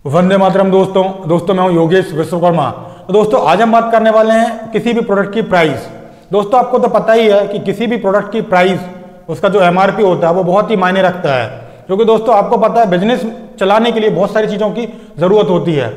वंदे मातरम दोस्तों मैं हूं योगेश विश्वकर्मा। तो दोस्तों आज हम बात करने वाले हैं किसी भी प्रोडक्ट की प्राइस। दोस्तों आपको तो पता ही है कि किसी भी प्रोडक्ट की प्राइस उसका जो एमआरपी होता है वो बहुत ही मायने रखता है, क्योंकि दोस्तों आपको पता है बिजनेस चलाने के लिए बहुत सारी चीज़ों की ज़रूरत होती है।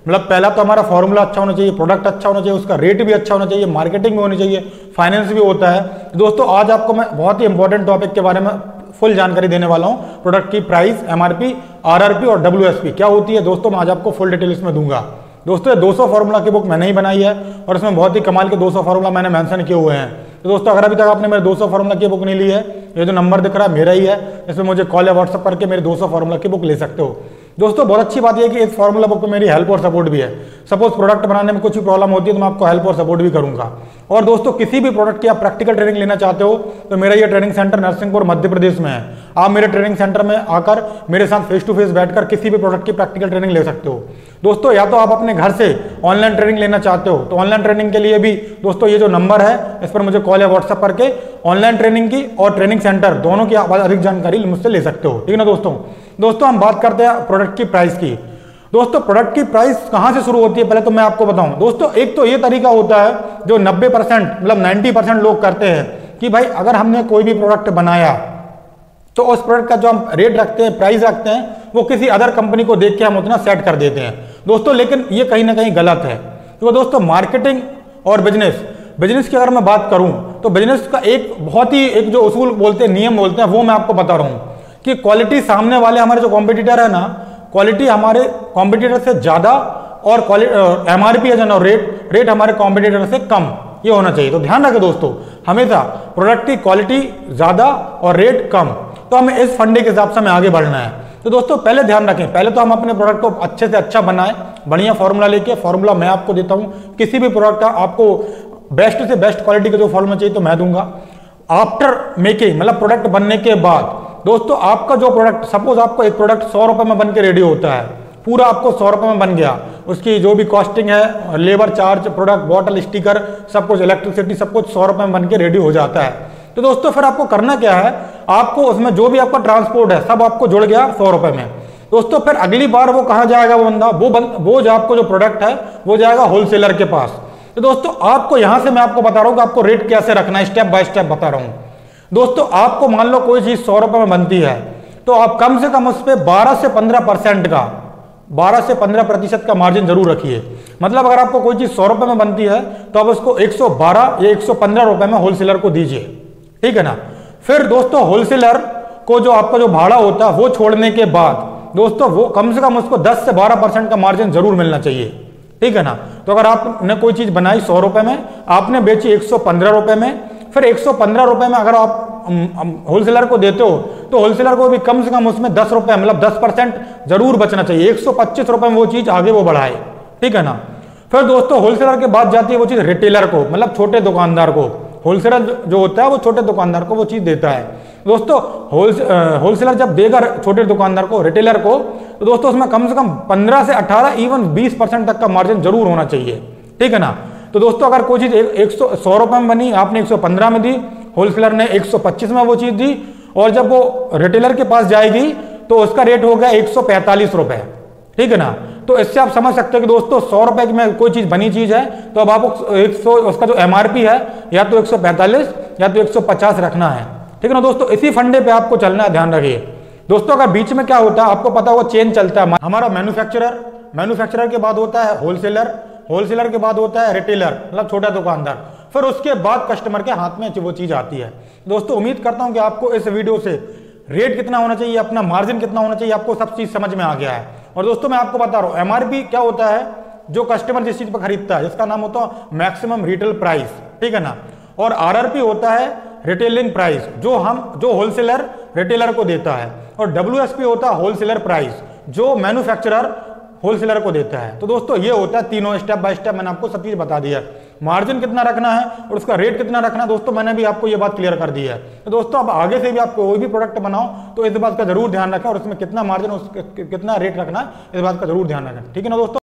मतलब पहला तो हमारा फॉर्मूला अच्छा होना चाहिए, प्रोडक्ट अच्छा होना चाहिए, उसका रेट भी अच्छा होना चाहिए, मार्केटिंग भी होनी चाहिए, फाइनेंस भी होता है। तो दोस्तों आज आपको मैं बहुत ही इंपॉर्टेंट टॉपिक के बारे में फुल जानकारी देने वाला हूं। प्रोडक्ट की प्राइस, एमआरपी, आरआरपी और डब्ल्यूएसपी क्या होती है दोस्तों, मैं आज आपको फुल डिटेल इसमें दूंगा। दोस्तों ये 200 फार्मूला की बुक मैंने ही बनाई है और इसमें बहुत ही कमाल के 200 फार्मूला मैंने मेंशन किए हुए हैं। तो दोस्तों अगर अभी तक आपने मेरे 200 फार्मूला की बुक नहीं ली है, ये जो नंबर दिख रहा है मेरा ही है, इसमें मुझे कॉल या व्हाट्सअप करके मेरे 200 फार्मूला की बुक ले सकते हो। दोस्तों बहुत अच्छी बात यह है कि इस फार्मूला बुक में मेरी हेल्प और सपोर्ट भी है। सपोज प्रोडक्ट बनाने में कुछ भी प्रॉब्लम होती है तो मैं आपको हेल्प और सपोर्ट भी करूंगा। और दोस्तों किसी भी प्रोडक्ट की आप प्रैक्टिकल ट्रेनिंग लेना चाहते हो तो मेरा ये ट्रेनिंग सेंटर नरसिंहपुर मध्य प्रदेश में है। आप मेरे ट्रेनिंग सेंटर में आकर मेरे साथ फेस टू फेस बैठकर किसी भी प्रोडक्ट की प्रैक्टिकल ट्रेनिंग ले सकते हो। दोस्तों या तो आप अपने घर से ऑनलाइन ट्रेनिंग लेना चाहते हो तो ऑनलाइन ट्रेनिंग के लिए भी दोस्तों ये जो नंबर है इस पर मुझे कॉल या व्हाट्सएप करके ऑनलाइन ट्रेनिंग की और ट्रेनिंग सेंटर दोनों की अधिक जानकारी मुझसे ले सकते हो, ठीक है ना दोस्तों हम बात करते हैं प्रोडक्ट की प्राइस की। दोस्तों प्रोडक्ट की प्राइस कहां से शुरू होती है पहले तो मैं आपको बताऊं। दोस्तों एक तो ये तरीका होता है जो 90% मतलब 90% लोग करते हैं कि भाई अगर हमने कोई भी प्रोडक्ट बनाया तो उस प्रोडक्ट का जो हम रेट रखते हैं, प्राइस रखते हैं, वो किसी अदर कंपनी को देख के हम उतना सेट कर देते हैं दोस्तों। लेकिन ये कहीं ना कहीं गलत है। तो दोस्तों मार्केटिंग और बिजनेस की अगर मैं बात करूं तो बिजनेस का एक बहुत ही एक जो उसूल बोलते हैं, नियम बोलते हैं, वो मैं आपको बता रहा हूं कि क्वालिटी सामने वाले हमारे जो कॉम्पिटिटर है ना, क्वालिटी हमारे कॉम्पिटिटर से ज्यादा और एमआरपी है जो रेट हमारे कॉम्पिटिटर से कम, ये होना चाहिए। तो ध्यान रखें दोस्तों, हमेशा प्रोडक्ट की क्वालिटी ज्यादा और रेट कम। तो हमें इस फंडे के हिसाब से हमें आगे बढ़ना है। तो दोस्तों पहले ध्यान रखें, पहले तो हम अपने प्रोडक्ट को अच्छे से अच्छा बनाएं, बढ़िया फॉर्मूला लेके। फॉर्मूला मैं आपको देता हूं, किसी भी प्रोडक्ट का आपको बेस्ट से बेस्ट क्वालिटी का जो फॉर्मूला चाहिए तो मैं दूंगा। आफ्टर मेकिंग मतलब प्रोडक्ट बनने के बाद दोस्तों आपका जो प्रोडक्ट, सपोज आपको एक प्रोडक्ट 100 रुपए में बन के रेडी होता है, पूरा आपको 100 रुपए में बन गया, उसकी जो भी कॉस्टिंग है, labour charge, product, bottle, sticker, सब कुछ, इलेक्ट्रिसिटी, सब कुछ 100 रुपए में बन के रेडी हो जाता है। तो दोस्तों फिर आपको करना क्या है, आपको उसमें जो भी आपका ट्रांसपोर्ट है सब आपको जुड़ गया 100 रुपए में। दोस्तों फिर अगली बार वो कहां जाएगा, वो बंदा वो जो आपको जो प्रोडक्ट है वो जाएगा होलसेलर के पास। तो दोस्तों आपको यहां से मैं आपको बता रहा हूं कि आपको रेट कैसे रखना है, स्टेप बाय स्टेप बता रहा हूं। दोस्तों आपको मान लो कोई चीज 100 रुपए में बनती है तो आप कम से कम उस पर 12 से 15% का मार्जिन जरूर रखिए। मतलब अगर आपको कोई चीज 100 रुपए में बनती है तो आप उसको 112 या 115 रुपए में होलसेलर को दीजिए, ठीक है ना। फिर दोस्तों होलसेलर को जो आपका जो भाड़ा होता है वो छोड़ने के बाद दोस्तों वो कम से कम उसको 10 से 12% का मार्जिन जरूर मिलना चाहिए, ठीक है ना। तो अगर आपने कोई चीज बनाई 100 रुपए में, आपने बेची 115 रुपए में, फिर 115 रुपए में अगर आप होलसेलर को देते हो तो होलसेलर को भी कम से कम उसमें 10 रुपए मतलब 10% जरूर बचना चाहिए। 125 रुपए में वो चीज आगे वो बढ़ाए, ठीक है ना। फिर दोस्तों होलसेलर के बाद जाती है वो चीज रिटेलर को, मतलब छोटे दुकानदार को। होलसेलर जो होता है वो छोटे दुकानदार को वो चीज देता है। दोस्तों होलसेलर जब देगा छोटे दुकानदार को, रिटेलर को, तो दोस्तों उसमें कम से कम 15 से 18 इवन 20% तक का मार्जिन जरूर होना चाहिए, ठीक है ना। तो दोस्तों अगर कोई चीज 100 रुपए में बनी, आपने 115 में दी, होलसेलर ने 125 में वो चीज दी, और जब वो रिटेलर के पास जाएगी तो उसका रेट हो गया 145 रुपए, ठीक है ना। तो इससे आप समझ सकते हो कि दोस्तों 100 रुपए में कोई चीज बनी चीज है तो अब आपको उसका जो एमआरपी है या तो 145 या तो 150 रखना है, ठीक है ना दोस्तों। इसी फंडे पे आपको चलना है, ध्यान रखिए दोस्तों। अगर बीच में क्या होता है आपको पता होगा, चेन चलता है हमारा, मैन्युफैक्चरर के बाद होता है होलसेलर के बाद होता है रिटेलर मतलब छोटा दुकानदार, फिर उसके बाद कस्टमर के हाथ में वो चीज आती है। दोस्तों उम्मीद करता हूं कि आपको इस वीडियो से रेट कितना होना चाहिए, अपना मार्जिन कितना होना चाहिए, आपको सब चीज समझ में आ गया है। और दोस्तों मैं आपको बता रहा हूं एमआरपी क्या होता है, जो कस्टमर जिस चीज पर खरीदता है जिसका नाम होता है मैक्सिमम रिटेल प्राइस, ठीक है ना। और आरआरपी होता है रिटेलिंग प्राइस, जो होलसेलर रिटेलर को देता है। और डब्ल्यूएसपी होता है होलसेलर प्राइस, जो मैन्युफैक्चरर होलसेलर को देता है। तो दोस्तों ये होता है तीनों, स्टेप बाय स्टेप मैंने आपको सब चीज बता दिया है। मार्जिन कितना रखना है और उसका रेट कितना रखना है दोस्तों मैंने भी आपको ये बात क्लियर कर दी है। तो दोस्तों अब आगे से भी आप कोई भी प्रोडक्ट बनाओ तो इस बात का जरूर ध्यान रखें और उसमें कितना मार्जिन, कितना रेट रखना है इस बात का जरूर ध्यान रखें, ठीक है ना दोस्तों।